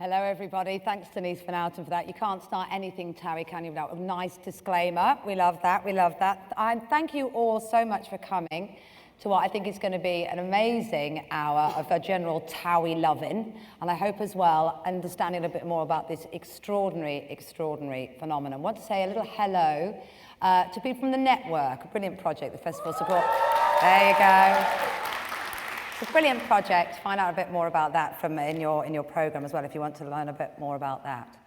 Hello, everybody. Thanks, Denise Van Outen, for that. You can't start anything, Terry, can you, without a nice disclaimer. We love that. We love that. And thank you all so much for coming to what I think is going to be an amazing hour of a general Towie loving. And I hope as well, understanding a bit more about this extraordinary, extraordinary phenomenon. I want to say a little hello to people from the network, a brilliant project, the festival support. There you go. It's a brilliant project. Find out a bit more about that from in your programme as well if you want to learn a bit more about that.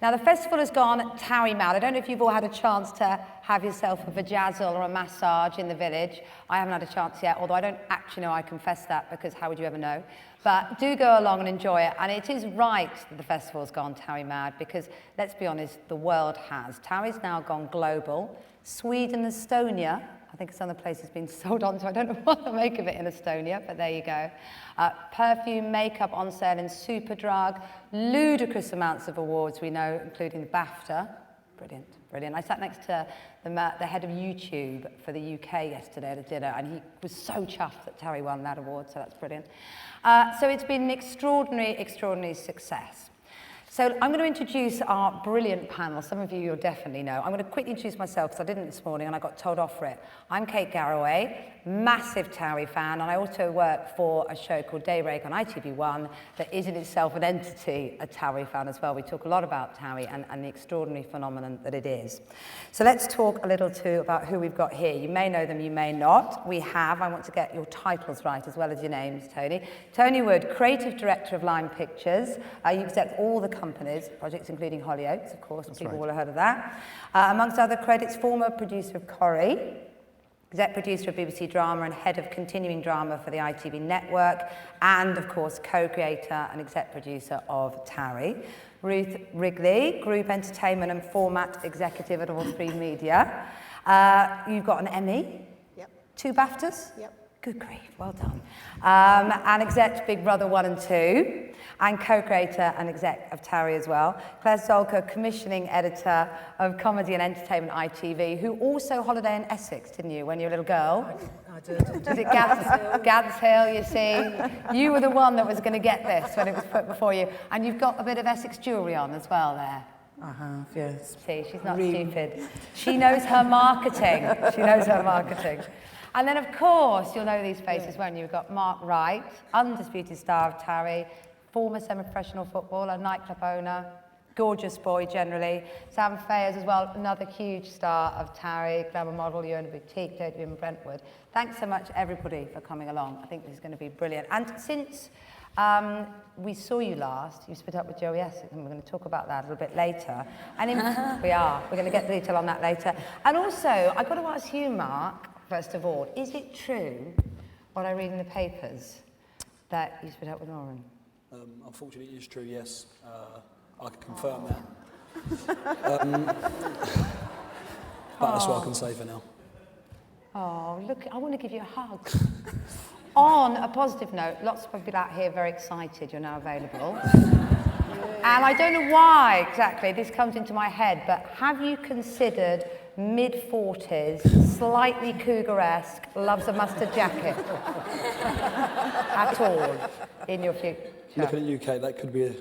Now, the festival has gone Towie mad. I don't know if you've all had a chance to have yourself a vajazzle or a massage in the village. I haven't had a chance yet, although I don't actually know I confess that, because how would you ever know? But do go along and enjoy it. And it is right that the festival's gone Towie mad, because let's be honest, the world has. Towie's now gone global. Sweden, Estonia, I think some of the place has been sold on, so I don't know what to make of it in Estonia, but there you go. Perfume, makeup on sale in Superdrug, ludicrous amounts of awards we know, including the BAFTA. Brilliant, brilliant. I sat next to the head of YouTube for the UK yesterday at a dinner, and he was so chuffed that Towie won that award, so that's brilliant. So it's been an extraordinary, extraordinary success. So I'm going to introduce our brilliant panel. Some of you you'll definitely know. I'm going to quickly introduce myself because I didn't this morning and I got told off for it. I'm Kate Garraway, massive Towie fan, and I also work for a show called Daybreak on ITV1 that is in itself an entity, a Towie fan as well. We talk a lot about Towie and the extraordinary phenomenon that it is. So let's talk a little too about who we've got here. You may know them, you may not. We have, I want to get your titles right as well as your names, Tony. Tony Wood, Creative Director of Lime Pictures. You exec all the companies, projects including Hollyoaks, of course, that's people will have heard of that. Amongst other credits, former producer of Corrie, exec producer of BBC Drama and head of continuing drama for the ITV network, and of course co-creator and exec producer of Towie. Ruth Wrigley, group entertainment and format executive at All Three Media. You've got an Emmy, Yep. 2 BAFTAs? Yep. Good grief, well done. And exec Big Brother 1 and 2, and co-creator and exec of Towie as well. Claire Zolka, commissioning editor of comedy and entertainment ITV, who also holiday in Essex, didn't you, when you were a little girl? I did. Was it Gads Hill, you see? You were the one that was going to get this when it was put before you. And you've got a bit of Essex jewellery on as well there. I have, yes. See, she's not stupid. She knows her marketing. She knows her marketing. And then, of course, you'll know these faces, won't you? You've got Mark Wright, undisputed star of Towie, former semi-professional footballer, nightclub owner, gorgeous boy generally. Sam Fayers as well, another huge star of Towie, glamour model, you own a boutique, don't you, in Brentwood. Thanks so much, everybody, for coming along. I think this is going to be brilliant. And since we saw you last, you split up with Joey Essex, and we're going to talk about that a little bit later. And we're going to get detail on that later. And also, I've got to ask you, Mark, first of all, is it true, what I read in the papers, that you split up with Lauren? Unfortunately, it is true, yes. I can confirm that. But that's what I can say for now. Oh, look, I want to give you a hug. On a positive note, lots of people out here very excited you're now available. And I don't know why exactly this comes into my head, but have you considered mid-40s, slightly cougar-esque, loves a mustard jacket at all in your future? Looking at UK, that could be a,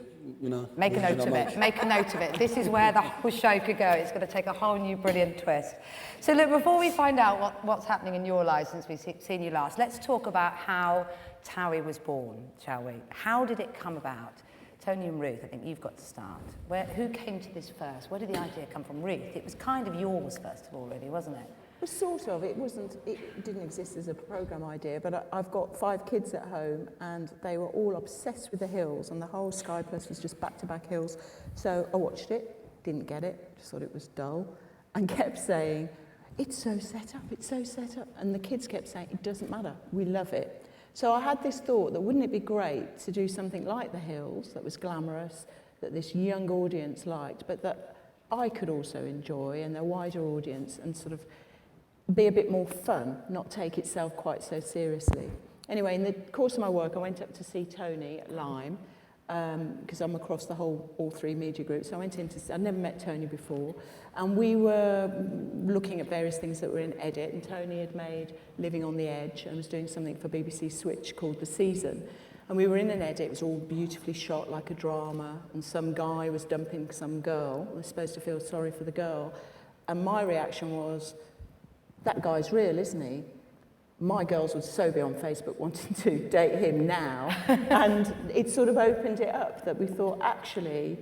Make a note of it. Make a note of it. This is where the whole show could go. It's going to take a whole new brilliant twist. So look, before we find out what's happening in your lives since we've seen you last, let's talk about how Towie was born, shall we? How did it come about? Tony and Ruth, I think you've got to start. Who came to this first? Where did the idea come from? Ruth, it was kind of yours first of all, really, wasn't it? Well, sort of. It didn't exist as a programme idea, but I've got 5 kids at home, and they were all obsessed with the hills, and the whole Sky Plus was just back-to-back hills. So I watched it, didn't get it, just thought it was dull, and kept saying, it's so set up, it's so set up. And the kids kept saying, it doesn't matter, we love it. So I had this thought that wouldn't it be great to do something like The Hills, that was glamorous, that this young audience liked, but that I could also enjoy, and a wider audience, and sort of be a bit more fun, not take itself quite so seriously. Anyway, in the course of my work, I went up to see Tony at Lime, because I'm across the whole All Three Media Group. So I went in to, I'd never met Tony before, and we were looking at various things that were in edit, and Tony had made Living on the Edge and was doing something for BBC Switch called The Season. And we were in an edit, it was all beautifully shot like a drama, and some guy was dumping some girl. We're supposed to feel sorry for the girl. And my reaction was, that guy's real, isn't he? My girls would so be on Facebook wanting to date him now. And it sort of opened it up that we thought, actually,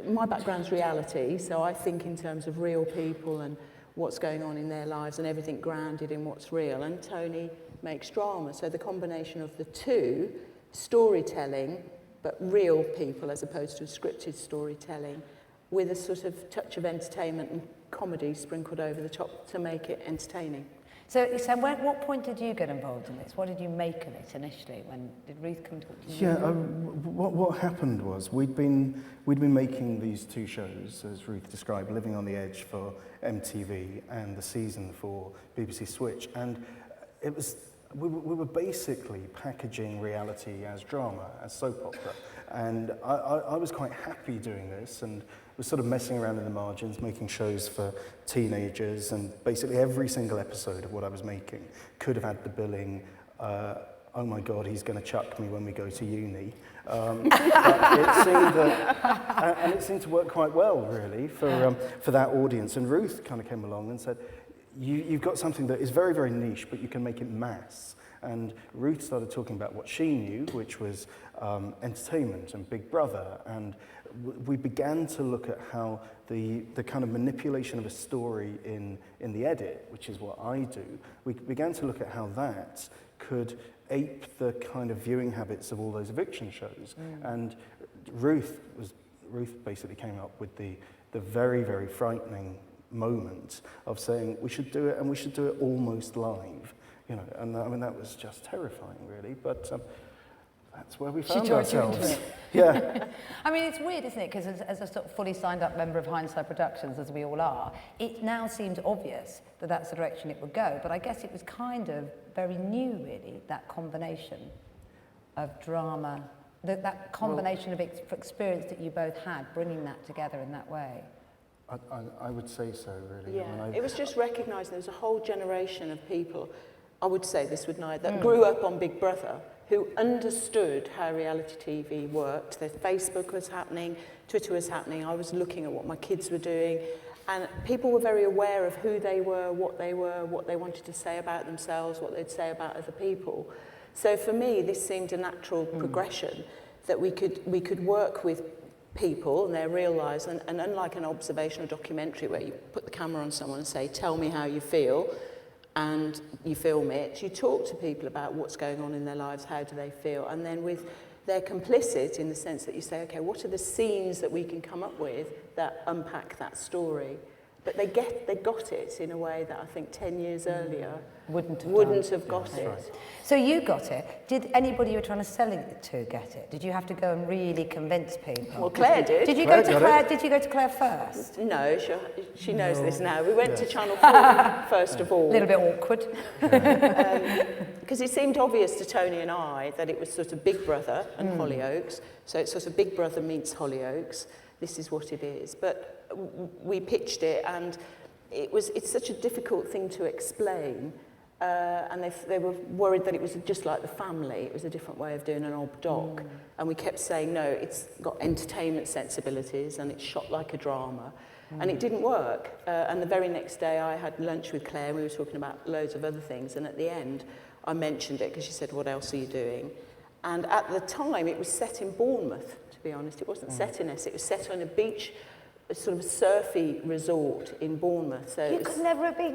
my background's reality, so I think in terms of real people and what's going on in their lives and everything grounded in what's real. And Tony makes drama. So the combination of the two, storytelling, but real people as opposed to scripted storytelling, with a sort of touch of entertainment and comedy sprinkled over the top to make it entertaining. So what point did you get involved in this? What did you make of it initially? When did Ruth come talk to you? Yeah, what happened was we'd been making these two shows, as Ruth described, Living on the Edge for MTV and The Season for BBC Switch, and it was we were basically packaging reality as drama, as soap opera, and I was quite happy doing this and was sort of messing around in the margins, making shows for teenagers, and basically every single episode of what I was making could have had the billing, oh my God, he's going to chuck me when we go to uni. But it seemed to work quite well, really, for that audience. And Ruth kind of came along and said, you've got something that is very, very niche, but you can make it mass. And Ruth started talking about what she knew, which was entertainment and Big Brother. And we began to look at how the kind of manipulation of a story in the edit, which is what I do, we began to look at how that could ape the kind of viewing habits of all those eviction shows. And Ruth basically came up with the very, very frightening moment of saying we should do it, and we should do it almost live, you know. And I mean, that was just terrifying, really. But that's where we found ourselves. Yeah. I mean, it's weird, isn't it? Because as a sort of fully signed up member of Hindsight Productions, as we all are, it now seems obvious that that's the direction it would go. But I guess it was kind of very new, really, that combination of drama, that combination of experience that you both had, bringing that together in that way. I would say so, really. Yeah, I mean, it was just recognising there's a whole generation of people, I would say this with Nye, that grew up on Big Brother, who understood how reality TV worked. Their Facebook was happening, Twitter was happening, I was looking at what my kids were doing, and people were very aware of who they were, what they wanted to say about themselves, what they'd say about other people. So for me, this seemed a natural progression, that we could work with people and their real lives, and unlike an observational documentary where you put the camera on someone and say, tell me how you feel, and you film it, you talk to people about what's going on in their lives, how do they feel, and then they're complicit in the sense that you say, okay, what are the scenes that we can come up with that unpack that story? But they got it in a way that I think 10 years earlier wouldn't have got it. Right. So you got it. Did anybody you were trying to sell it to get it? Did you have to go and really convince people? Well, Claire did. Did you go to Claire first? No, she knows this now. We went to Channel 4 first of all. A little bit awkward. Because it seemed obvious to Tony and I that it was sort of Big Brother and Hollyoaks. So it's sort of Big Brother meets Hollyoaks. This is what it is. But we pitched it, and it's such a difficult thing to explain, and they were worried that it was just like The Family. It was a different way of doing an old doc, and we kept saying, no, it's got entertainment sensibilities and it's shot like a drama, and it didn't work. And the very next day I had lunch with Claire, and we were talking about loads of other things, and at the end I mentioned it because she said, what else are you doing? And at the time it was set in Bournemouth, to be honest. It wasn't set in Essex, it was set on a beach, a sort of surfy resort in Bournemouth. So you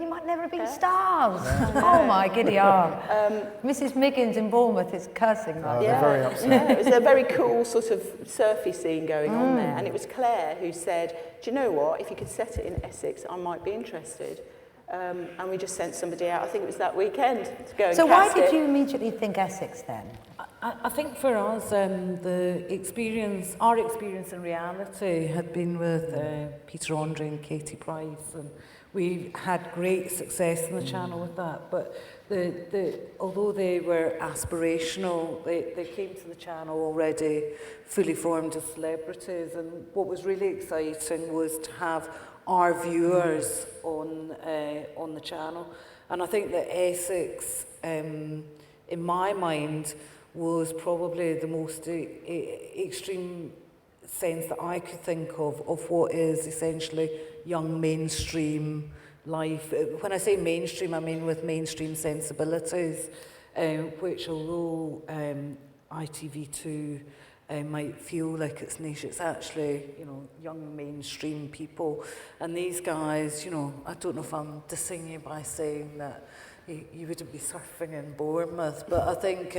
might never have been stars. Oh my giddy arm. Mrs. Miggins in Bournemouth is cursing that. They're very upset. Yeah, it was a very cool sort of surfy scene going on there. And it was Claire who said, do you know what, if you could set it in Essex, I might be interested. And we just sent somebody out, I think it was that weekend, to go and So why did it. you immediately think Essex then? I think for us, our experience in reality had been with Peter Andre and Katie Price, and we had great success in the channel with that. But although they were aspirational, they came to the channel already fully formed as celebrities, and what was really exciting was to have our viewers on the channel. And I think that Essex, in my mind, was probably the most extreme sense that I could think of what is essentially young mainstream life. When I say mainstream, I mean with mainstream sensibilities, which although ITV2 might feel like it's niche, it's actually, you know, young mainstream people. And these guys, you know, I don't know if I'm dissing you by saying that you wouldn't be surfing in Bournemouth, but I think,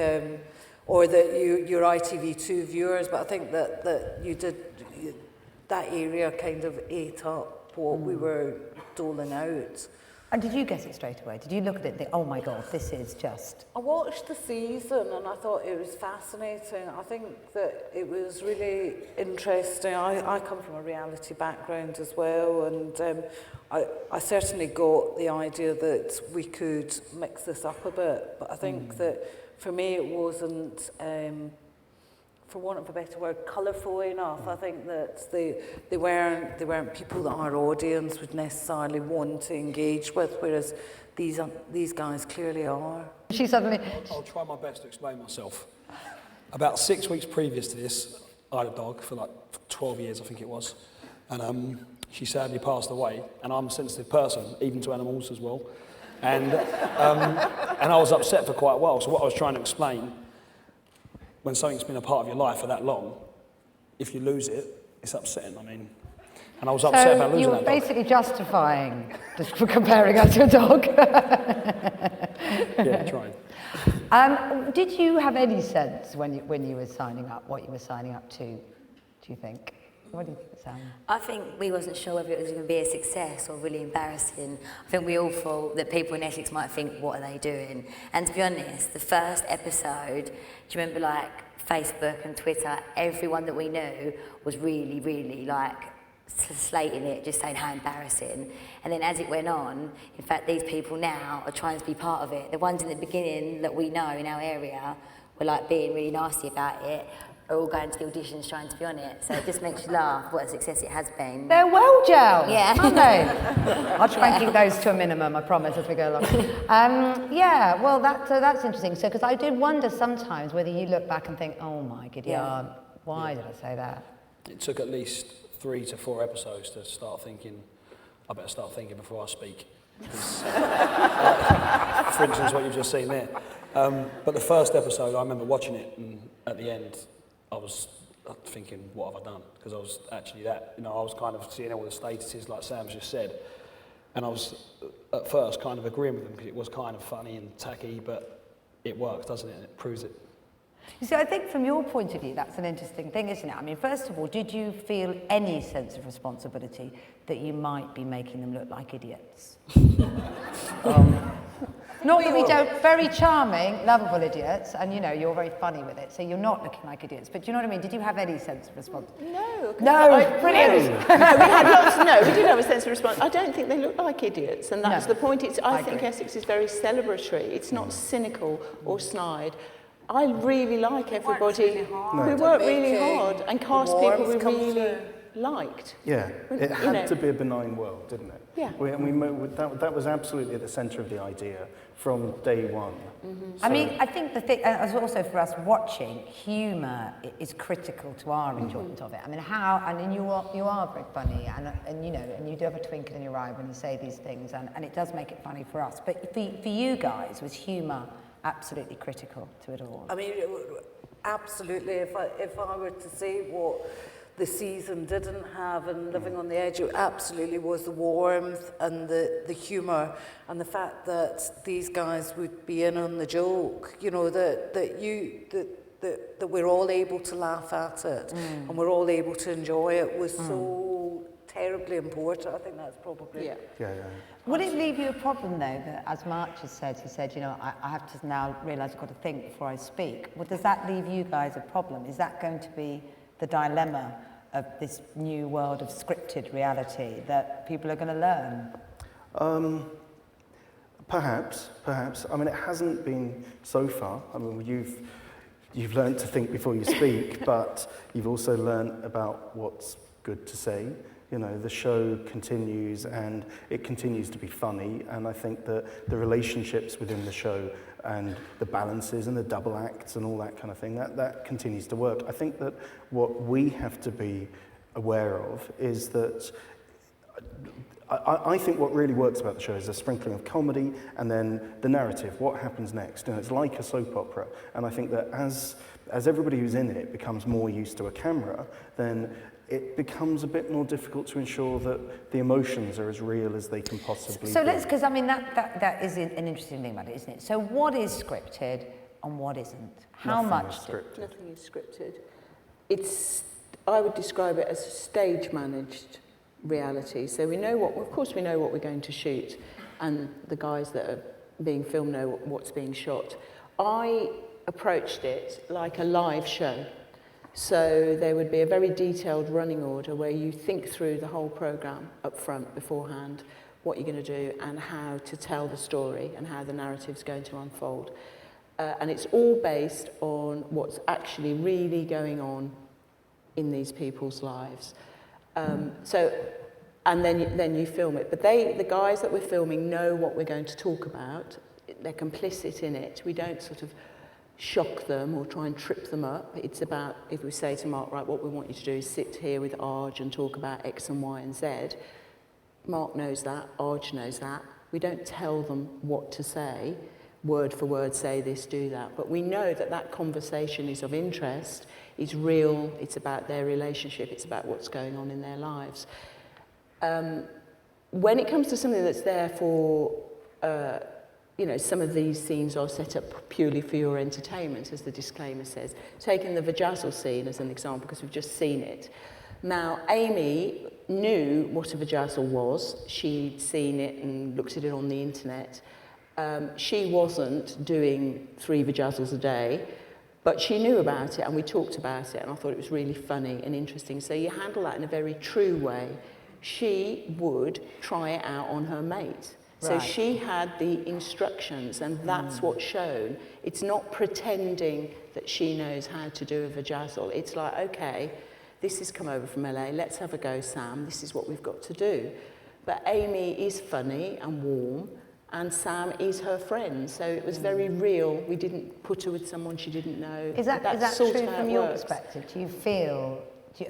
or that you're ITV2 viewers, but I think that that area kind of ate up what we were doling out. And did you get it straight away? Did you look at it and think, oh my God, this is just... I watched the season and I thought it was fascinating. I think that it was really interesting. I come from a reality background as well, and I certainly got the idea that we could mix this up a bit. But I think that for me it wasn't, for want of a better word, colourful enough. I think that they weren't people that our audience would necessarily want to engage with, whereas these guys clearly are. She suddenly... I'll try my best to explain myself. About 6 weeks previous to this, I had a dog for like 12 years, I think it was, and she sadly passed away. And I'm a sensitive person, even to animals as well, and I was upset for quite a while. So what I was trying to explain, when something's been a part of your life for that long, if you lose it, it's upsetting. I mean, and I was upset about losing that dog. So you were basically justifying just for comparing her to a dog. Yeah, trying. Did you have any sense when you were signing up, what you were signing up to, do you think? What do you think, Sam? I think we wasn't sure whether it was going to be a success or really embarrassing. I think we all thought that people in Essex might think, what are they doing? And to be honest, the first episode, do you remember like Facebook and Twitter, everyone that we knew was really, really like slating it, just saying how embarrassing. And then as it went on, in fact, these people now are trying to be part of it. The ones in the beginning that we know in our area were like being really nasty about it, are all going to the auditions trying to be on it. So it just makes you laugh what a success it has been. They're well gelled, Yeah. aren't they? I'll try and keep those to a minimum, I promise, as we go along. Yeah, well, that's interesting. So, because I do wonder sometimes whether you look back and think, oh my giddy aunt, why did I say that? It took at least 3 to 4 episodes to start thinking, I better start thinking before I speak. For instance, what you've just seen there. But the first episode, I remember watching it, and at the end, I was thinking, what have I done? Because I was actually that, you know, I was kind of seeing all the statuses like Sam's just said, and I was at first kind of agreeing with them because it was kind of funny and tacky, but it works, doesn't it? And it proves it. You see, I think from your point of view, that's an interesting thing, isn't it? I mean, first of all, did you feel any sense of responsibility that you might be making them look like idiots? Not that we don't, very charming, lovable idiots, and you know, you're very funny with it, so you're not looking like idiots, but do you know what I mean? Did you have any sense of responsibility? No. No, brilliant. No, we did have a sense of responsibility. I don't think they look like idiots, and that's No, the point. I think agree. Essex is very celebratory. It's not cynical or snide. I really like everybody. We worked really hard and cast people we really liked. Yeah, it You had know. to be a benign world, didn't it? Yeah. That was absolutely at the centre of the idea from day one. Mm-hmm. I mean, I think the thing, as also for us watching, humour is critical to our enjoyment of it. I mean, and you are very funny, and you know, and you do have a twinkle in your eye when you say these things, and it does make it funny for us. But for you guys, was humour absolutely critical to it all? I mean, absolutely. If I were to say what the season didn't have and Living on the Edge, it absolutely was the warmth and the humour and the fact that these guys would be in on the joke, you know, that we're all able to laugh at it and we're all able to enjoy it was so terribly important. I think that's probably... Yeah. Would it leave you a problem, though, that as March has said, he said, you know, I have to now realise I've got to think before I speak. Well, does that leave you guys a problem? Is that going to be the dilemma of this new world of scripted reality that people are going to learn? Perhaps. I mean, it hasn't been so far. I mean, you've learned to think before you speak, but you've also learned about what's good to say. You know, the show continues and it continues to be funny, and I think that the relationships within the show and the balances and the double acts and all that kind of thing. That continues to work. I think that what we have to be aware of is that I think what really works about the show is a sprinkling of comedy and then the narrative, what happens next. And it's like a soap opera. And I think that as everybody who's in it becomes more used to a camera, then it becomes a bit more difficult to ensure that the emotions are as real as they can possibly So be. let's, because I mean, that is an interesting thing about it, isn't it? So what is scripted and what isn't? How Nothing much? is scripted. Nothing is scripted. I would describe it as stage-managed reality. So we know of course we know what we're going to shoot, and the guys that are being filmed know what's being shot. I approached it like a live show. So there would be a very detailed running order where you think through the whole programme up front beforehand, what you're going to do and how to tell the story and how the narrative's going to unfold. And it's all based on what's actually really going on in these people's lives. And then you film it. But the guys that we're filming know what we're going to talk about. They're complicit in it. We don't sort of shock them or try and trip them up. It's about, if we say to Mark, right, what we want you to do is sit here with Arj and talk about X and Y and Z. Mark knows that, Arj knows that. We don't tell them what to say, word for word, say this, do that. But we know that that conversation is of interest, is real, it's about their relationship, it's about what's going on in their lives. When it comes to something that's there for, some of these scenes are set up purely for your entertainment, as the disclaimer says. Taking the vajazzled scene as an example, because we've just seen it. Now, Amy knew what a vajazzle was. She'd seen it and looked at it on the internet. She wasn't doing 3 vajazzles a day, but she knew about it and we talked about it, and I thought it was really funny and interesting. So you handle that in a very true way. She would try it out on her mate. So Right. she had the instructions, and that's what's shown. It's not pretending that she knows how to do a vajazzle. It's like, okay, this has come over from LA, let's have a go, Sam, this is what we've got to do. But Amy is funny and warm, and Sam is her friend, so it was very real. We didn't put her with someone she didn't know. Is that That's true sort of how from it your works. perspective?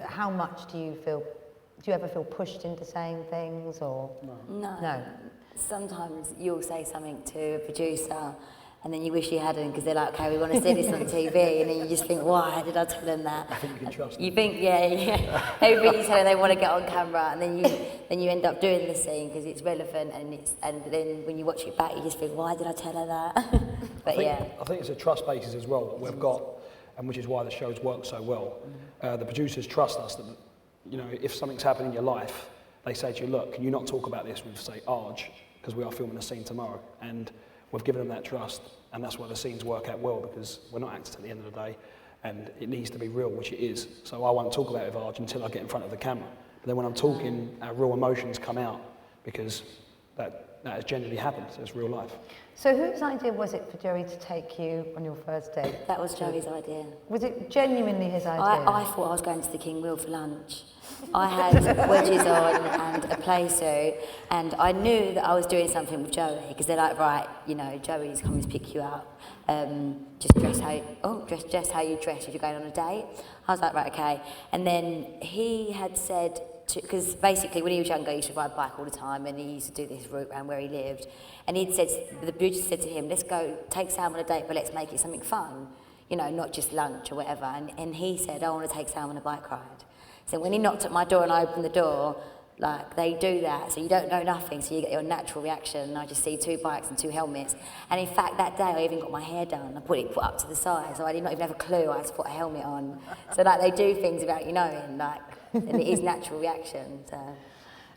How much do you ever feel pushed into saying things or? No. Sometimes you'll say something to a producer and then you wish you hadn't, because they're like, okay, we want to see this on TV, and then you just think, why did I tell them that? I think you can trust them. You think, yeah. Everybody tell them they want to get on camera, and then you end up doing the scene because it's relevant, and then when you watch it back, you just think, why did I tell her that? But I think it's a trust basis as well that we've got, and which is why the show's worked so well. The producers trust us that, if something's happened in your life, they say to you, look, can you not talk about this with, say, Arj, because we are filming a scene tomorrow, and we've given them that trust, and that's why the scenes work out well, because we're not actors at the end of the day, and it needs to be real, which it is. So I won't talk about it with Arj until I get in front of the camera. But then when I'm talking, our real emotions come out, because that has genuinely happened. So it's real life. So whose idea was it for Joey to take you on your first date? that was Joey's idea. Was it genuinely his idea? I thought I was going to the King Will for lunch. I had wedges on and a play suit, and I knew that I was doing something with Joey, because they're like, right, Joey's coming to pick you up. Just dress how you dress if you're going on a date. I was like, right, okay. And then he had said, because basically when he was younger, he used to ride a bike all the time, and he used to do this route around where he lived. And he'd said, the producer said to him, let's go take Sam on a date, but let's make it something fun, not just lunch or whatever. And he said, I want to take Sam on a bike ride. So when he knocked at my door and I opened the door, they do that, so you don't know nothing, so you get your natural reaction, and I just see 2 bikes and 2 helmets. And in fact, that day I even got my hair done. I put it up to the side, so I did not even have a clue I had to put a helmet on. So they do things without you knowing, and it is natural reaction. So.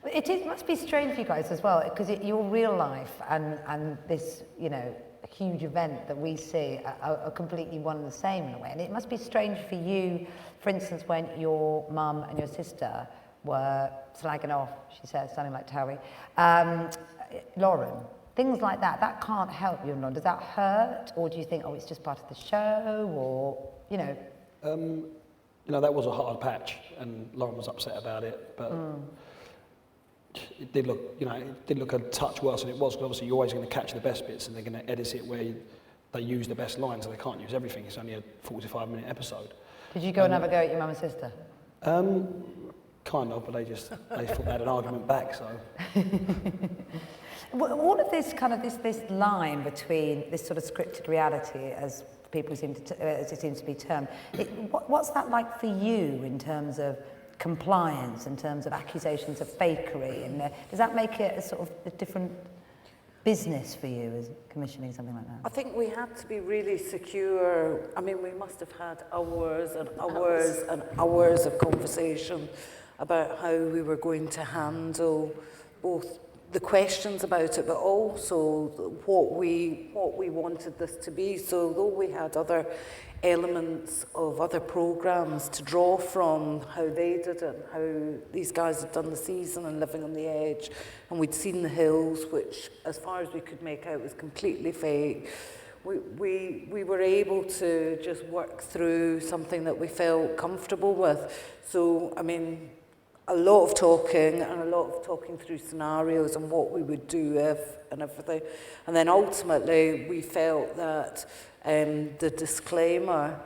It must be strange for you guys as well, because your real life and this, huge event that we see are completely one and the same in a way. And it must be strange for you, for instance, when your mum and your sister were slagging off, she says, sounding like Terry, Lauren. Things like that can't help you, no? Does that hurt? Or do you think, it's just part of the show, or, that was a hard patch, and Lauren was upset about it, but it did look, a touch worse than it was, because obviously you're always going to catch the best bits, and they're going to edit it where they use the best lines, so they can't use everything. It's only a 45-minute episode. Did you go and have a go at your mum and sister? Kind of, but they thought they had an argument back, so. Well, all of this kind of this line between this sort of scripted reality, as people seem to, as it seems to be termed, what's that like for you in terms of compliance, in terms of accusations of fakery, and does that make it a sort of a different business for you as commissioning something like that? I think we had to be really secure. I mean, we must have had hours and hours and hours of conversation about how we were going to handle both the questions about it, but also what we wanted this to be. So though we had other elements of other programmes to draw from, how they did it, how these guys had done the season and Living on the Edge, and we'd seen The Hills, which as far as we could make out was completely fake. We were able to just work through something that we felt comfortable with. So, I mean, a lot of talking and a lot of talking through scenarios and what we would do if and everything. And then ultimately we felt that the disclaimer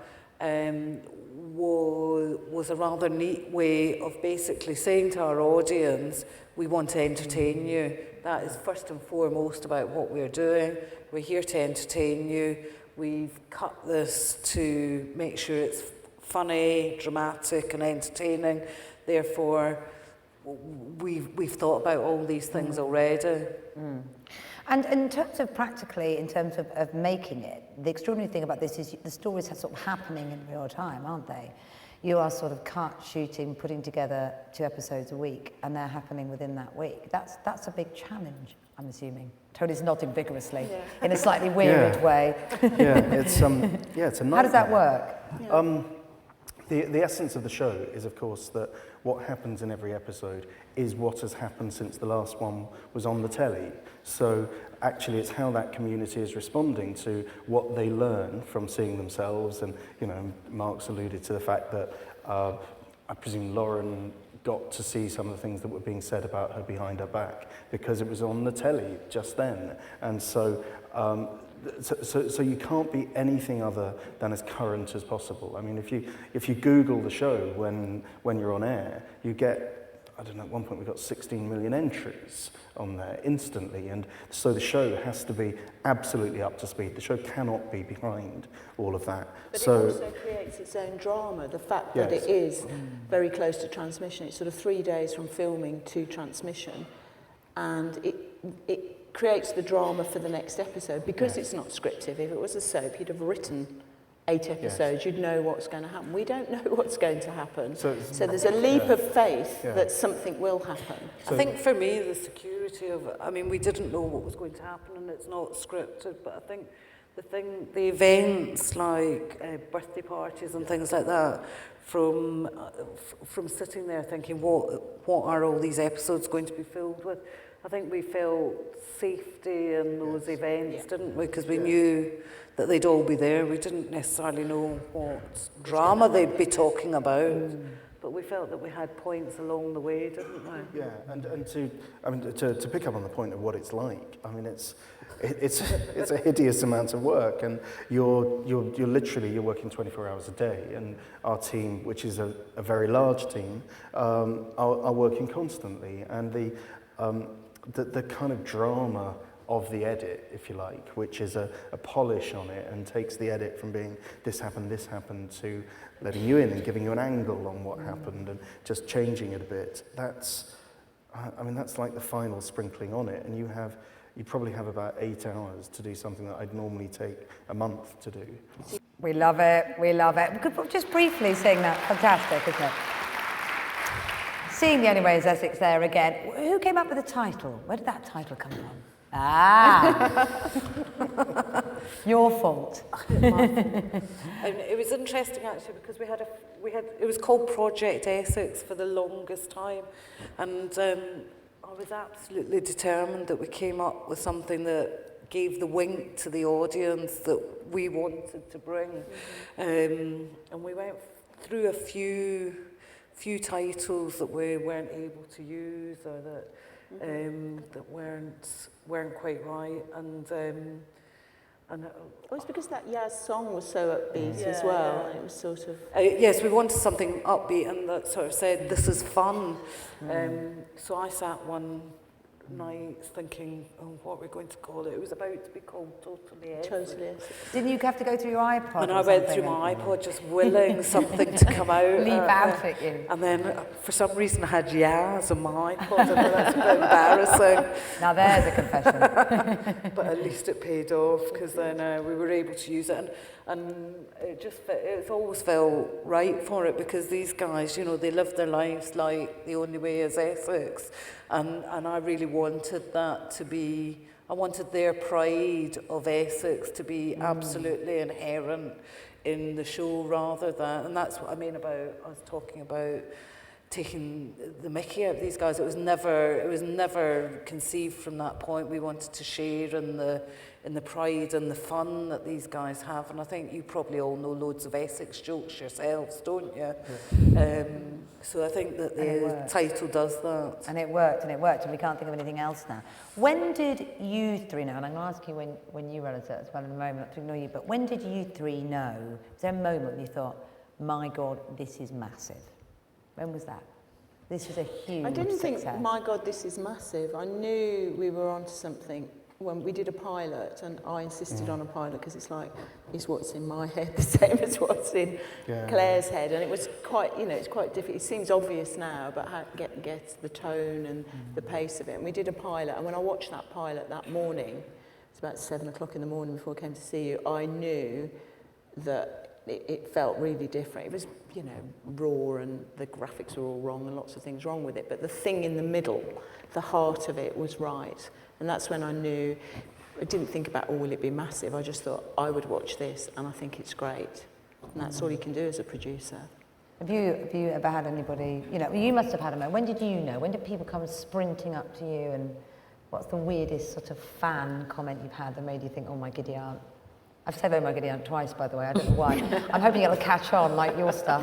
was a rather neat way of basically saying to our audience, we want to entertain you. That is first and foremost about what we're doing. We're here to entertain you. We've cut this to make sure it's funny, dramatic and entertaining. Therefore, we've thought about all these things already. Mm. And in terms of practically, in terms of making it, the extraordinary thing about this is the stories are sort of happening in real time, aren't they? You are sort of shooting, putting together 2 episodes a week, and they're happening within that week. That's a big challenge, I'm assuming. Tony's nodding vigorously in a slightly weird way. It's a nightmare. How does that work? The essence of the show is, of course, that what happens in every episode is what has happened since the last one was on the telly. So actually it's how that community is responding to what they learn from seeing themselves. And, you know, Mark's alluded to the fact that I presume Lauren got to see some of the things that were being said about her behind her back because it was on the telly just then. And so So you can't be anything other than as current as possible. I mean, if you Google the show when you're on air, you get, I don't know, at one point we got 16 million entries on there instantly, and so the show has to be absolutely up to speed. The show cannot be behind all of that. But so, it also creates its own drama, the fact that it is very close to transmission. It's sort of 3 days from filming to transmission, and it creates the drama for the next episode because it's not scripted. If it was a soap, you'd have written 8 episodes, you'd know what's going to happen. We don't know what's going to happen. So there's a leap of faith that something will happen. I think for me, the security of it, I mean, we didn't know what was going to happen and it's not scripted, but I think the events like birthday parties and things like that, from sitting there thinking, what are all these episodes going to be filled with? I think we felt safety in those events, didn't we? Because we knew that they'd all be there. We didn't necessarily know what drama they'd be talking about, but we felt that we had points along the way, didn't we? Yeah, and to pick up on the point of what it's like, I mean, it's a hideous amount of work, and you're literally working 24 hours a day, and our team, which is a very large team, are working constantly, and the kind of drama of the edit, if you like, which is a polish on it and takes the edit from being this happened to letting you in and giving you an angle on what happened and just changing it a bit. That's like the final sprinkling on it, and you probably have about 8 hours to do something that I'd normally take a month to do. We love it. We could just briefly sing that. Fantastic, isn't it? Seeing The Only Way is Essex there again. Who came up with the title? Where did that title come from? Your fault. It was interesting actually because we had it was called Project Essex for the longest time, and I was absolutely determined that we came up with something that gave the wink to the audience that we wanted to bring, and we went through a few titles that we weren't able to use or that weren't quite right, and And It was because that Yaz song was so upbeat as well. And it was sort of... yes, we wanted something upbeat and that sort of said, this is fun. So I sat one night thinking, oh, what are we going to call it? It was about to be called Totally Essex. Totally Essex. Didn't you have to go through your iPod? And or I went something? through my iPod just willing something to come out. Leap out at you. And then for some reason I had Yaz on my iPod, and that's a bit embarrassing. Now there's a confession. But at least it paid off, because then we were able to use it. And it's always felt right for it, because these guys, you know, they live their lives like the only way is Essex. And I really wanted that to be, I wanted their pride of Essex to be absolutely inherent in the show, rather than, and that's what I mean about, I was talking about taking the mickey out of these guys. It was never conceived from that point. We wanted to share in the pride and the fun that these guys have. And I think you probably all know loads of Essex jokes yourselves, don't you? Yeah. So I think that the title does that. And it worked, and we can't think of anything else now. When did you three know, and I'm going to ask you when you realised it as well in a moment, not to ignore you, but when did you three know? Was there a moment when you thought, my God, this is massive? When was that? This was a huge I didn't success. think, my God, this is massive. I knew we were onto something when we did a pilot, and I insisted on a pilot because it's like, is what's in my head the same as what's in Claire's head? And it was quite, you know, it's quite difficult. It seems obvious now, but how to get the tone and the pace of it. And we did a pilot, and when I watched that pilot that morning, it's about 7 o'clock in the morning before I came to see you, I knew that it felt really different. It was, you know, raw, and the graphics were all wrong and lots of things wrong with it, but the thing in the middle, the heart of it was right. And that's when I knew, I didn't think about, oh, will it be massive? I just thought, I would watch this, and I think it's great. And that's all you can do as a producer. Have you ever had anybody, you know, you must have had a moment. When did you know? When did people come sprinting up to you, and what's the weirdest sort of fan comment you've had that made you think, oh my giddy aunt? I've said oh my giddy aunt twice, by the way, I don't know why. I'm hoping it'll catch on like your stuff.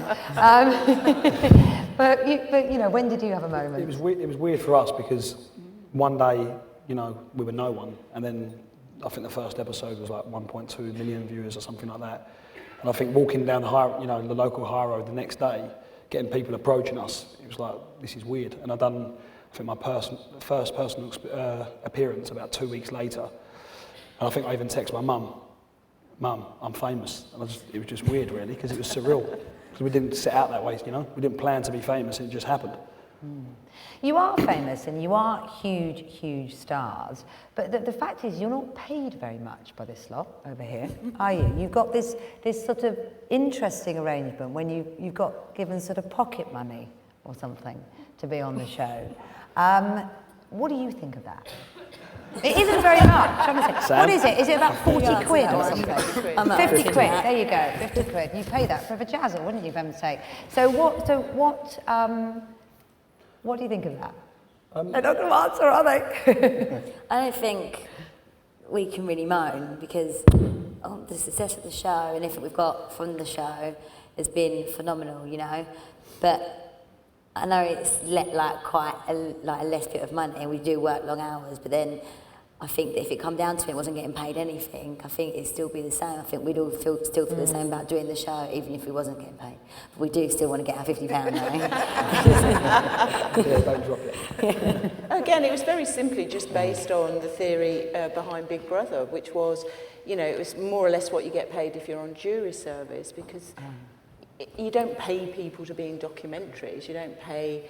But you know, when did you have a moment? It was weird for us, because one day, you know, we were no one, and then I think the first episode was like 1.2 million viewers or something like that. And I think walking down the local high road the next day, getting people approaching us, it was like, this is weird. And I'd done, I think, my first personal appearance about 2 weeks later. And I think I even texted my mum, I'm famous. And it was just weird, really, because it was surreal. Because we didn't set out that way, you know? We didn't plan to be famous, it just happened. You are famous and you are huge, huge stars, but the fact is you're not paid very much by this lot over here, are you? You've got this sort of interesting arrangement when you've got given sort of pocket money or something to be on the show. What do you think of that? It isn't very much. What is it? Is it about 40 quid or something? 50 quid. There you go. 50 quid. You pay that for a vajazzle, wouldn't you, for heaven's sake? So what do you think of that? They're not going to answer, are they? I don't think we can really moan, because the success of the show and everything we've got from the show has been phenomenal, you know. But I know it's quite a less bit of money, and we do work long hours, but then I think that if it come down to it, wasn't getting paid anything, I think it'd still be the same. I think we'd all still feel the same about doing the show, even if we wasn't getting paid. But we do still want to get our £50 though. Yeah, don't drop it. Again, it was very simply just based on the theory behind Big Brother, which was, you know, it was more or less what you get paid if you're on jury service, because you don't pay people to be in documentaries, you don't pay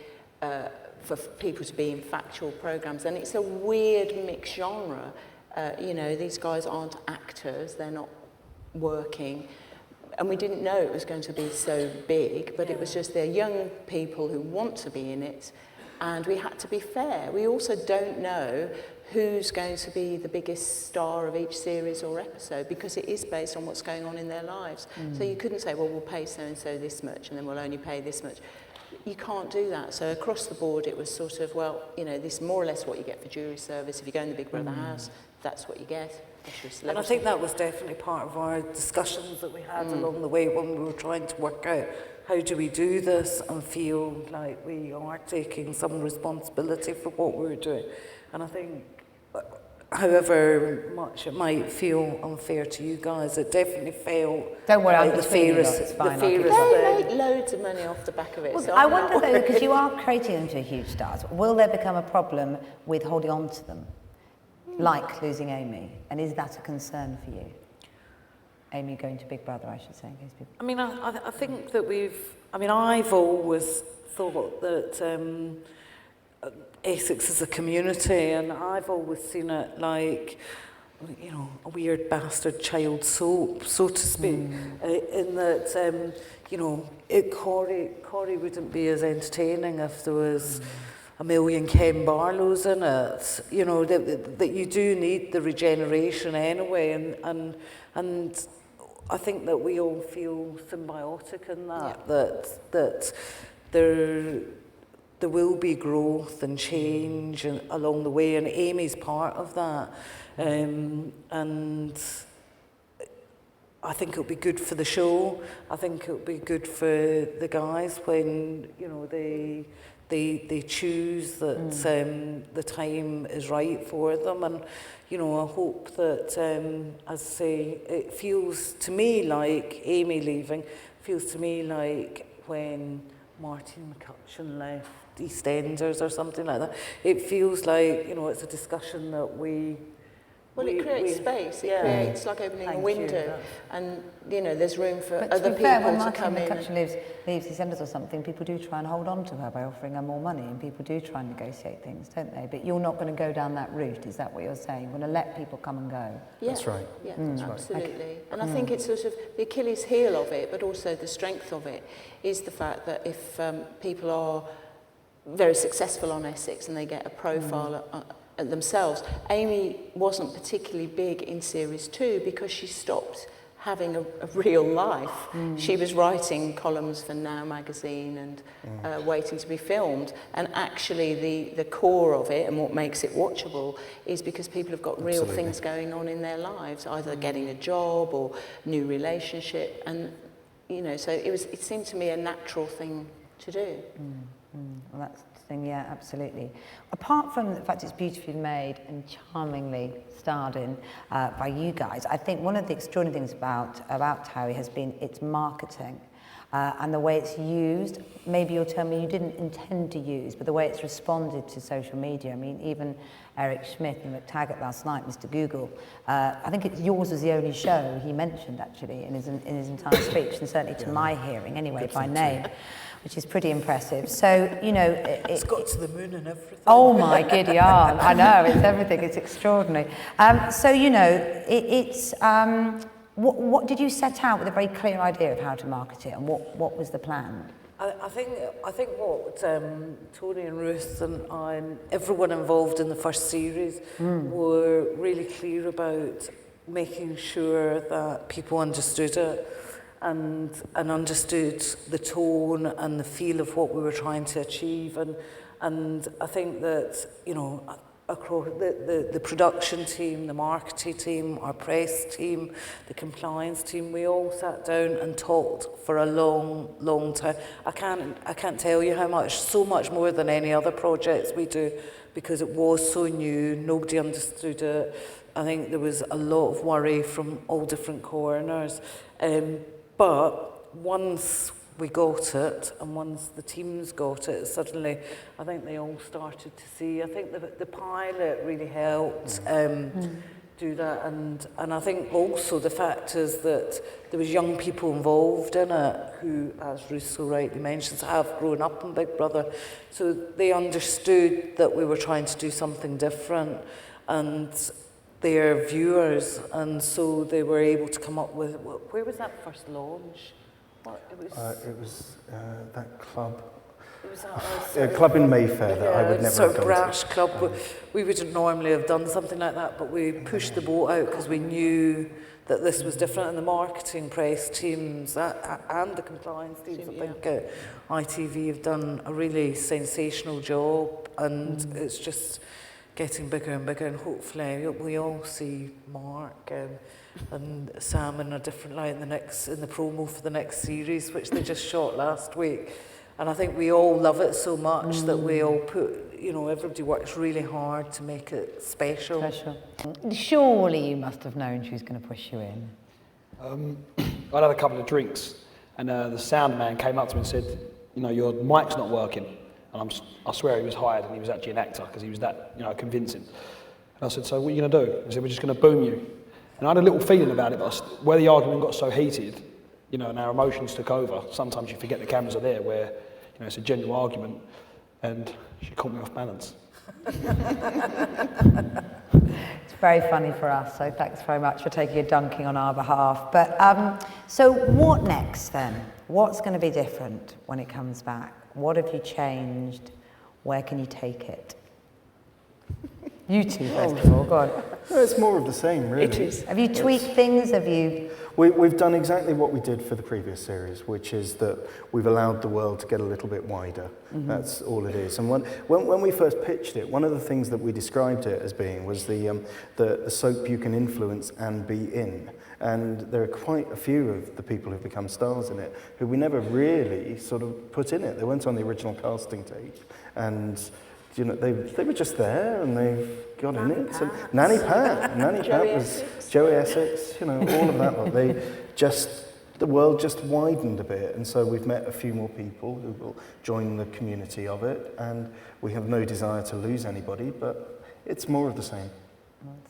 for people to be in factual programs, and it's a weird mixed genre. You know, these guys aren't actors, they're not working, and we didn't know it was going to be so big, but it was just they're young people who want to be in it, and we had to be fair. We also don't know who's going to be the biggest star of each series or episode, because it is based on what's going on in their lives. So you couldn't say, well, we'll pay so-and-so this much, and then we'll only pay this much. You can't do that. So across the board, it was sort of, well, you know, this is more or less what you get for jury service. If you go in the Big Brother house, that's what you get. And I think that was definitely part of our discussions that we had along the way when we were trying to work out how do we do this and feel like we are taking some responsibility for what we were doing. And I think however much it might feel unfair to you guys, it definitely felt Don't worry, I'm like the between you lot, fairest, it's the fine, I'll keep fairest They thing. make loads of money off the back of it. Well, so I I'm wonder not though, because worried. you are creating them into huge stars, will there become a problem with holding on to them? Like losing Amy? And is that a concern for you? Amy going to Big Brother, I should say, in case people... I mean, I think that I've always thought that Essex is a community, and I've always seen it like, you know, a weird bastard child soap, so to speak, in that, you know, Corrie wouldn't be as entertaining if there was a million Ken Barlows in it. You know, that you do need the regeneration anyway, and I think that we all feel symbiotic in that, that there will be growth and change along the way, and Amy's part of that. And I think it'll be good for the show. I think it'll be good for the guys when, you know, they choose that the time is right for them. And, you know, I hope that, as I say, it feels to me like Amy leaving, feels to me like when Martin McCutcheon left EastEnders or something like that. It feels like, you know, it's a discussion that we... Well, it creates space. It creates like opening a window, and you know, there's room for But other to be fair, when people to Martin come in. McCutcheon leaves EastEnders or something, people do try and hold on to her by offering her more money, and people do try and negotiate things, don't they? But you're not going to go down that route, is that what you're saying? You're going to let people come and go? Yeah. That's right. Yeah, That's right. absolutely. And I think it's sort of the Achilles heel of it, but also the strength of it, is the fact that if people are very successful on Essex and they get a profile themselves. Amy wasn't particularly big in series 2 because she stopped having a real life. She was writing columns for Now magazine and waiting to be filmed. And actually the core of it and what makes it watchable is because people have got real things going on in their lives, either getting a job or new relationship. And, you know, so it seemed to me a natural thing to do. Well, that's the thing, yeah, absolutely. Apart from the fact it's beautifully made and charmingly starred in by you guys, I think one of the extraordinary things about Towie has been its marketing and the way it's used. Maybe you'll tell me you didn't intend to use, but the way it's responded to social media. I mean, even Eric Schmidt and McTaggart last night, Mr. Google, I think yours was the only show he mentioned, actually, in his entire speech, and certainly to my hearing, anyway, by name. Which is pretty impressive. So, you know... It's got to the moon and everything. Oh my giddy aunt, I know, it's everything, it's extraordinary. So, you know, what did you set out with a very clear idea of how to market it, and what was the plan? I think what Tony and Ruth and everyone involved in the first series were really clear about making sure that people understood it. And understood the tone and the feel of what we were trying to achieve, and I think that, you know, across the production team, the marketing team, our press team, the compliance team, we all sat down and talked for a long time. I can't tell you how much, so much more than any other projects we do, because it was so new, nobody understood it. I think there was a lot of worry from all different corners. But once we got it, and once the teams got it, suddenly I think they all started to see. I think the pilot really helped do that, and I think also the fact is that there was young people involved in it who, as Ruth so rightly mentions, have grown up in Big Brother, so they understood that we were trying to do something different, and their viewers, and so they were able to come up with... Where was that first launch? It was that club. It was that, A club in Mayfair that I would never sort have of gone brash club. We wouldn't normally have done something like that, but we pushed the boat out because we knew that this was different, and the marketing press teams and the compliance teams, I think ITV have done a really sensational job, and it's just getting bigger and bigger, and hopefully we all see Mark and Sam in a different light in the promo for the next series, which they just shot last week. And I think we all love it so much that we all put, you know, everybody works really hard to make it special. Surely you must have known she was going to push you in. I'd had a couple of drinks, and the sound man came up to me and said, you know, your mic's not working. And I swear he was hired and he was actually an actor because he was that, you know, convincing. And I said, so what are you going to do? He said, we're just going to boom you. And I had a little feeling about it, but where the argument got so heated, you know, and our emotions took over, sometimes you forget the cameras are there where, you know, it's a genuine argument, and she caught me off balance. It's very funny for us, so thanks very much for taking a dunking on our behalf. But so what next then? What's going to be different when it comes back? What have you changed? Where can you take it? You two, first of all, go on. Well, it's more of the same, really. It is. Have you tweaked things? Have you... We've done exactly what we did for the previous series, which is that we've allowed the world to get a little bit wider. That's all it is. And when we first pitched it, one of the things that we described it as being was the soap you can influence and be in. And there are quite a few of the people who've become stars in it who we never really sort of put in it. They weren't on the original casting tape. And you know, they were just there and they've got in it. So, Nanny Pat was Joey Essex, you know, all of that lot. The world just widened a bit, and so we've met a few more people who will join the community of it, and we have no desire to lose anybody, but it's more of the same.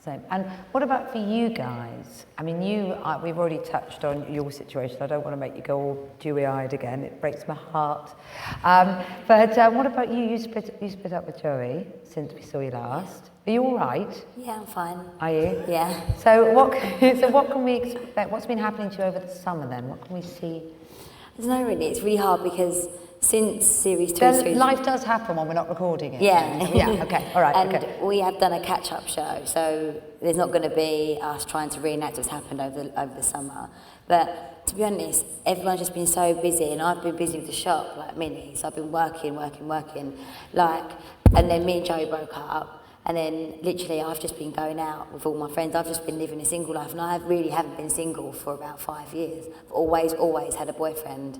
Same. And what about for you guys? I mean, we've already touched on your situation. I don't want to make you go all dewy-eyed again. It breaks my heart. But what about you? You split up with Joey since we saw you last. Are you all right? Yeah, I'm fine. Are you? Yeah. So what can we expect? What's been happening to you over the summer then? What can we see? I don't know really. It's really hard because since series 2, life does happen when we're not recording it. Yeah. Yeah. Okay. All right. And okay. we have done a catch-up show, so there's not going to be us trying to reenact what's happened over the summer. But to be honest, everyone's just been so busy, and I've been busy with the shop, like Minnie. So I've been working. And then me and Joey broke up. And then literally I've just been going out with all my friends. I've just been living a single life, and I really haven't been single for about 5 years. I've always had a boyfriend.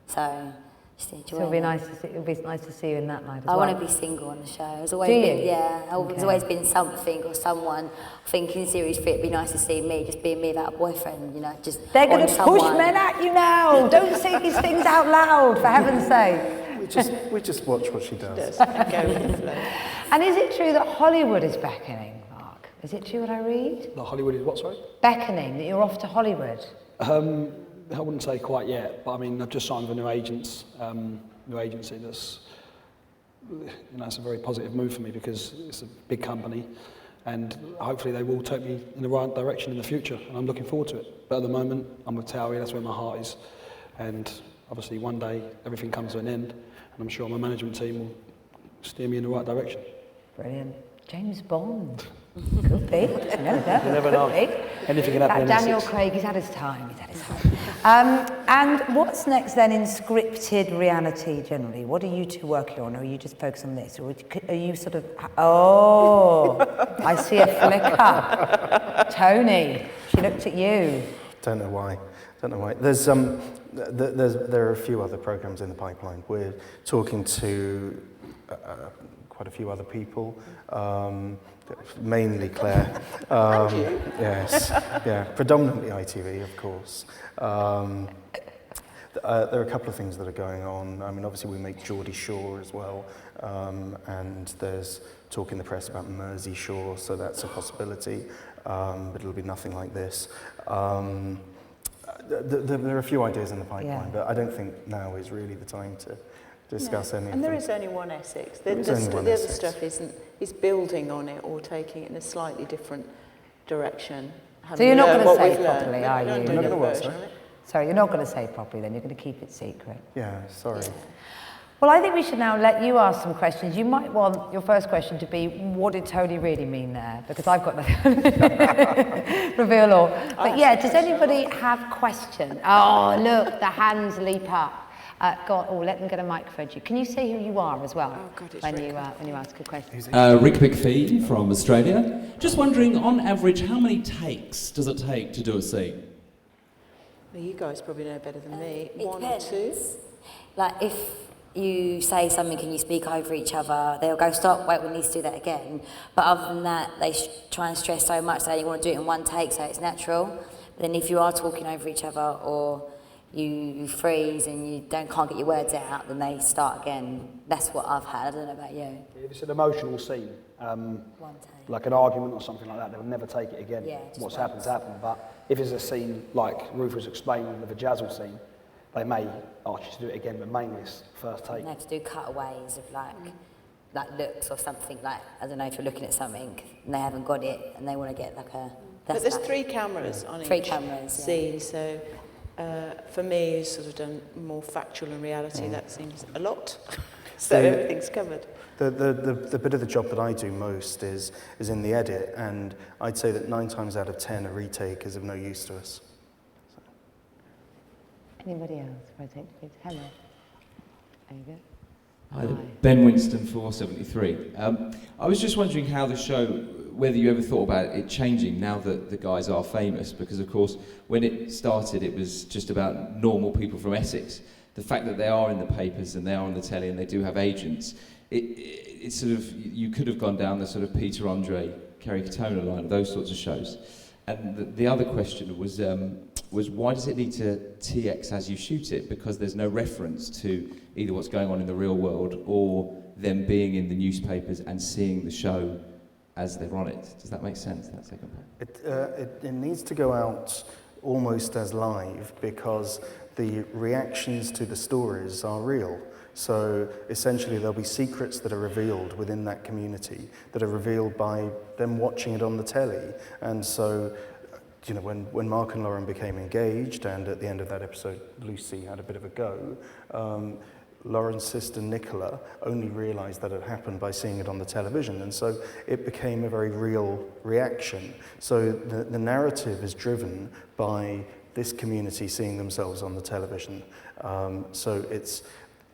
So just enjoying So it'll be nice to see you in that light as well. I want to be single on the show. There's always Do you? been, yeah, there's always been something or someone. I think in series 3 it'd be nice to see me just being me without a boyfriend, you know, just They're going to push someone. men at you now. Don't say these things out loud, for heaven's sake. We just watch what she does. Go with the flow. And is it true that Hollywood is beckoning, Mark? Is it true what I read? The Hollywood is what, sorry? Beckoning, that you're off to Hollywood. I wouldn't say quite yet, but I mean, I've just signed with a new agency that's, you know, it's a very positive move for me because it's a big company, and hopefully they will take me in the right direction in the future, and I'm looking forward to it. But at the moment, I'm with Towie, that's where my heart is, and obviously one day everything comes to an end, and I'm sure my management team will steer me in the right direction. Brilliant. James Bond. Could be. You never know. Anything can happen in Daniel Essex. Craig, he's had his time. And what's next then in scripted reality generally? What are you two working on? Or are you just focused on this? Or are you sort of... Oh, I see a flicker. Tony, she looked at you. Don't know why. There's there are a few other programs in the pipeline. We're talking to quite a few other people, mainly Claire. Yes, yeah, predominantly ITV, of course. There are a couple of things that are going on. I mean, obviously we make Geordie Shore as well, and there's talk in the press about Mersey Shore, so that's a possibility, but it'll be nothing like this. There are a few ideas in the pipeline, but I don't think now is really the time to discuss any of them. And there is only one Essex. The Essex. other stuff is building on it or taking it in a slightly different direction. So you're not going to what say we've it learned. properly, We are don't you? do You're not the gonna what, version sorry? of it. Sorry, you're not going to say it properly then. You're going to keep it secret. Yeah, sorry. Well, I think we should now let you ask some questions. You might want your first question to be, what did Tony really mean there? Because I've got the reveal all. But yeah, does anybody have questions? Oh, look, the hands leap up. Go on, let them get a microphone to you. Can you say who you are as well when you ask a question? Rick McPhee from Australia. Just wondering, on average, how many takes does it take to do a scene? Well, you guys probably know better than me. It 1 or 2? depends. Like if you say something and you speak over each other, they'll go, stop, wait, we need to do that again. But other than that, they try and stress so much that they want to do it in one take so it's natural. But then if you are talking over each other or you freeze and you can't get your words out, then they start again. That's what I've had. I don't know about you. If it's an emotional scene, One take. like an argument or something like that, they'll never take it again. Yeah, just What's once. happened's happened. But if it's a scene like Ruth was explaining, the vajazzled scene, they may ask you to do it again, but mainly it's first take. And they have to do cutaways of like looks or something, like, I don't know, if you're looking at something and they haven't got it and they want to get like a... But there's 3 cameras on Three each cameras, yeah. scene, so for me, who's sort of done more factual and reality, that seems a lot. So everything's covered. The bit of the job that I do most is in the edit, and I'd say that 9 times out of 10 a retake is of no use to us. Anybody else? If I take the lead. Hello. There you go. Hi there. Ben Winston, 473. I was just wondering how the show, whether you ever thought about it changing now that the guys are famous, because of course when it started it was just about normal people from Essex. The fact that they are in the papers and they are on the telly and they do have agents, it's sort of, you could have gone down the sort of Peter Andre, Kerry Katona line, those sorts of shows. And the other question was why does it need to TX as you shoot it? Because there's no reference to either what's going on in the real world or them being in the newspapers and seeing the show as they're on it. Does that make sense, that second part? It needs to go out almost as live because the reactions to the stories are real. So essentially there'll be secrets that are revealed within that community that are revealed by them watching it on the telly. And so, you know, when Mark and Lauren became engaged, and at the end of that episode Lucy had a bit of a go, Lauren's sister Nicola only realised that it happened by seeing it on the television, and so it became a very real reaction. So the narrative is driven by this community seeing themselves on the television. So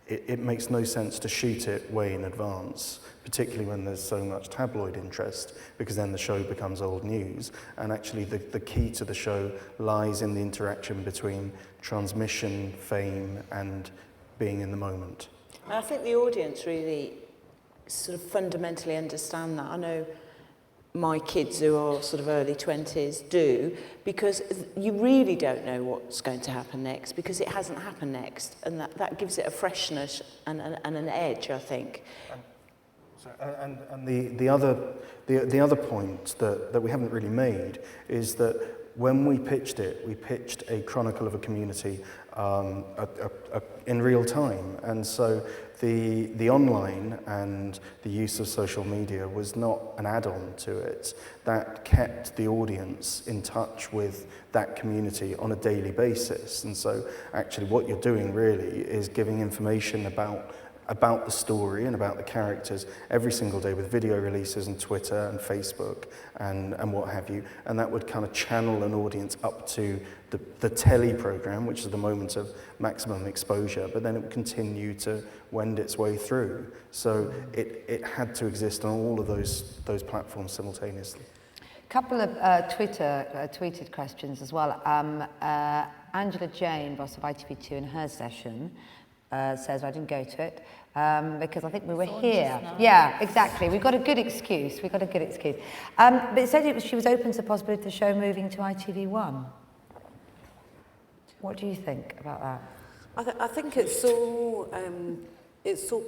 it makes no sense to shoot it way in advance, particularly when there's so much tabloid interest, because then the show becomes old news. And actually the key to the show lies in the interaction between transmission, fame, and being in the moment. I think the audience really sort of fundamentally understand that. I know my kids who are sort of early 20s do, because you really don't know what's going to happen next because it hasn't happened next, and that gives it a freshness and an edge, I think. And the other point that we haven't really made is that when we pitched it, we pitched a chronicle of a community in real time, and so the online and the use of social media was not an add-on to it. That kept the audience in touch with that community on a daily basis. And so actually what you're doing really is giving information about the story and about the characters every single day with video releases on Twitter and Facebook and what have you. And that would kind of channel an audience up to the telly program, which is the moment of maximum exposure, but then it would continue to wend its way through. So it had to exist on all of those platforms simultaneously. A couple of tweeted questions as well. Angela Jane, boss of ITV2, in her session, says, I didn't go to it, because I think we were here. Yeah, exactly. We got a good excuse. But it said she was open to the possibility of the show moving to ITV1. What do you think about that? I think it's so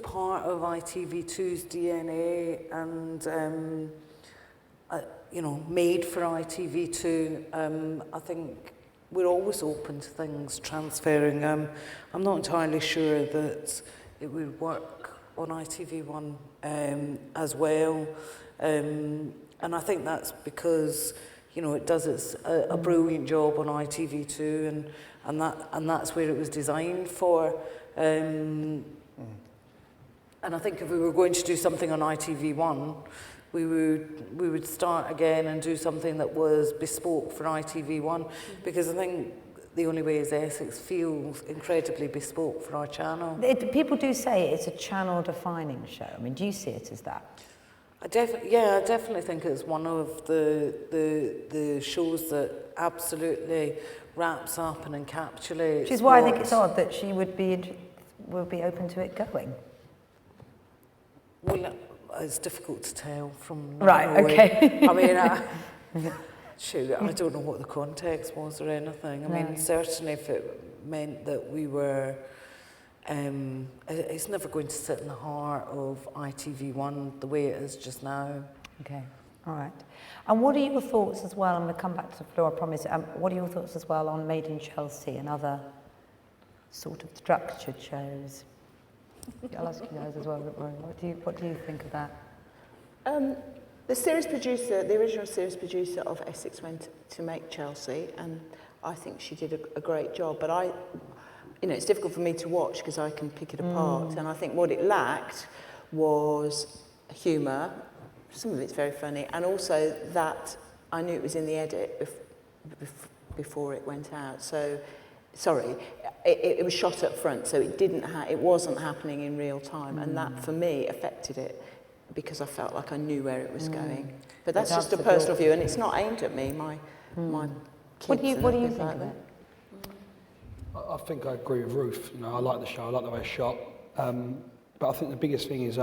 part of ITV2's DNA and you know, made for ITV2. I think we're always open to things transferring. I'm not entirely sure that it would work on ITV1 as well, and I think that's because, you know, it does a brilliant job on ITV2, and that's where it was designed for. And I think if we were going to do something on ITV1, we would start again and do something that was bespoke for ITV1, because I think the only way is Essex feels incredibly bespoke for our channel. People do say it's a channel-defining show. I mean, do you see it as that? I definitely think it's one of the shows that absolutely wraps up and encapsulates. Which is why I think it's odd that she would be will be open to it going? Well, it's difficult to tell from Right, knowing. okay. I mean, shoot, I don't know what the context was or anything. I mean, certainly if it meant that we were, it's never going to sit in the heart of ITV1 the way it is just now. Okay, all right. And what are your thoughts as well, I'm going to come back to the floor, I promise, what are your thoughts as well on Made in Chelsea and other sort of structured shows? I'll ask you guys as well, what do you think of that? The series producer, the original series producer of Essex went to make Chelsea, and I think she did a great job, but it's difficult for me to watch because I can pick it apart, and I think what it lacked was humour. Some of it's very funny, and also that I knew it was in the edit before it went out. So, sorry, it was shot up front, so it wasn't happening in real time, and that for me affected it because I felt like I knew where it was going. But that's just a personal view, and it's not aimed at me. My kids. What do you think of it? I think I agree with Ruth. I like the show, I like the way it's shot. But I think the biggest thing is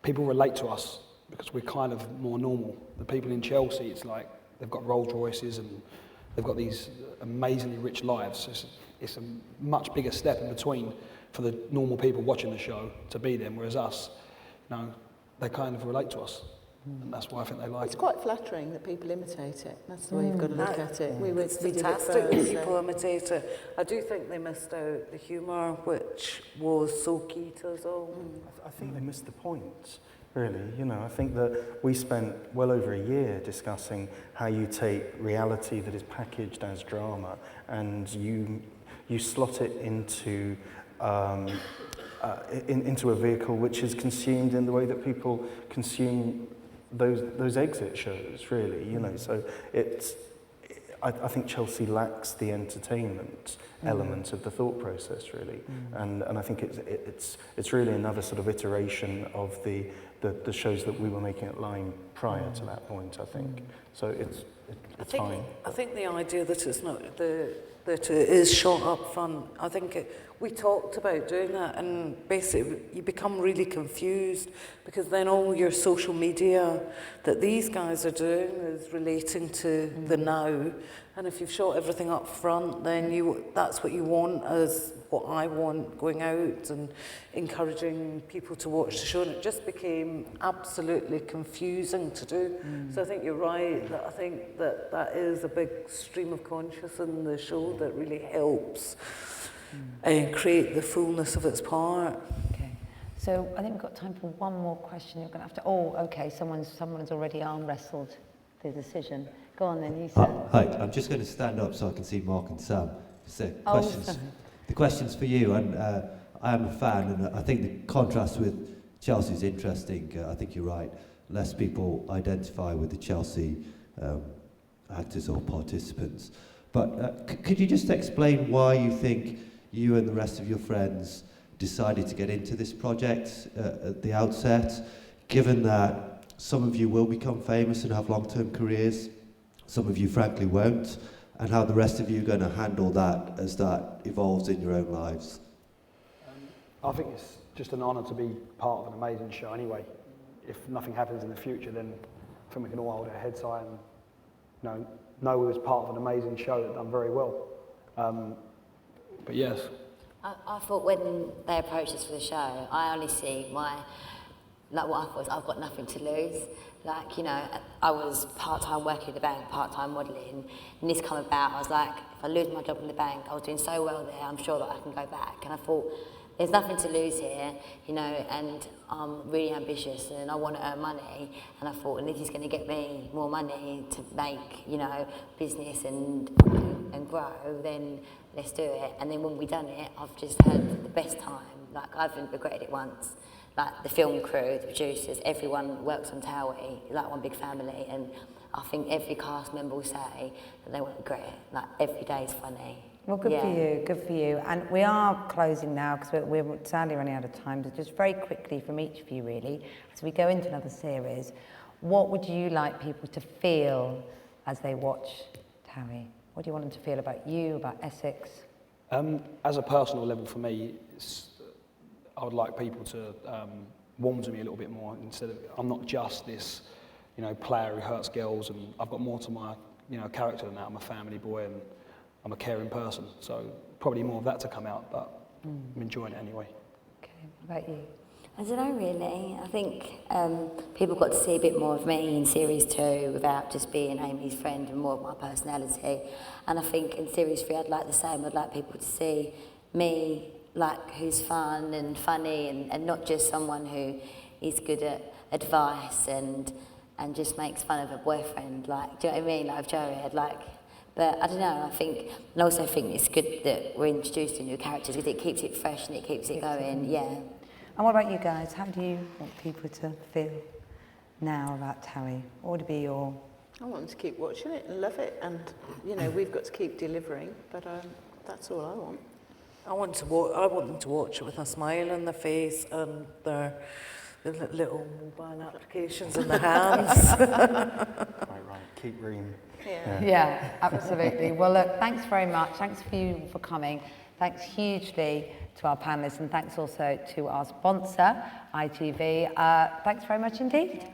people relate to us because we're kind of more normal. The people in Chelsea, it's like they've got Rolls Royces and they've got these amazingly rich lives. It's a much bigger step in between for the normal people watching the show to be them, whereas us, they kind of relate to us. And that's why I think they like it. It's quite flattering that people imitate it. That's the way you've got to look at it. We did it Fantastic that first, people imitate it. I do think they missed out the humour, which was so key to us all. I think they missed the point, really. I think that we spent well over a year discussing how you take reality that is packaged as drama and you slot it into a vehicle which is consumed in the way that people consume those exit shows, really. So I think Chelsea lacks the entertainment element of the thought process, really, and I think it's really another sort of iteration of the shows that we were making at Line prior to that point. I think so. It's fine. I think the idea that it's not that it is shot up front. I think we talked about doing that, and basically you become really confused because then all your social media that these guys are doing is relating to the now, and if you've shot everything up front, then that's what you want as what I want going out and encouraging people to watch the show, and it just became absolutely confusing to do. So I think you're right, that I think that is a big stream of consciousness in the show that really helps create the fullness of its part. Okay, so I think we've got time for one more question. You're going to have to. Oh, okay. Someone's already arm wrestled the decision. Go on then, you said. Hi, I'm just going to stand up so I can see Mark and Sam. So the question's for you, and I am a fan, and I think the contrast with Chelsea is interesting. I think you're right. Less people identify with the Chelsea actors or participants. But could you just explain why you think you and the rest of your friends decided to get into this project at the outset, given that some of you will become famous and have long-term careers, some of you frankly won't, and how the rest of you are going to handle that as that evolves in your own lives? I think it's just an honour to be part of an amazing show anyway. If nothing happens in the future, then I think we can all hold our heads high and know we was part of an amazing show that done very well. But yes. I thought when they approached us for the show, I only see what I thought was I've got nothing to lose. I was part-time working at the bank, part-time modelling, and this come about, I was like, if I lose my job in the bank, I was doing so well there, I'm sure that I can go back. And I thought, there's nothing to lose here, and I'm really ambitious and I want to earn money. And I thought, and this is going to get me more money to make, business and grow, then let's do it. And then when we done it, I've just had the best time. I haven't regretted it once. The film crew, the producers, everyone works on Towie, one big family. And I think every cast member will say that they won't regret it. Every day is funny. Well, good for you. And we are closing now because we're sadly running out of time. So just very quickly from each of you, really, as we go into another series, what would you like people to feel as they watch Towie? What do you want them to feel about you, about Essex? As a personal level for me, I would like people to warm to me a little bit more instead of, I'm not just this, you know, player who hurts girls, and I've got more to my, you know, character than that. I'm a family boy and I'm a caring person. So probably more of that to come out, but I'm enjoying it anyway. Okay, what about you? I don't know really. I think people got to see a bit more of me in series 2 without just being Amy's friend and more of my personality. And I think in series 3 I'd like the same. I'd like people to see me like who's fun and funny and not just someone who is good at advice and just makes fun of a boyfriend. Like, do you know what I mean? Like Jared, like. But I don't know, and I also think it's good that we're introducing new characters because it keeps it fresh and it keeps it going, yeah. And what about you guys? How do you want people to feel now about Tarry? What would be your... I want them to keep watching it and love it, and, you know, we've got to keep delivering, but that's all I want. I want them to watch it with a smile on their face and their little mobile applications in their hands. Right. Keep Ream. Yeah, absolutely. Well, look, thanks very much. Thanks for you for coming. Thanks hugely to our panellists, and thanks also to our sponsor, ITV. Thanks very much indeed.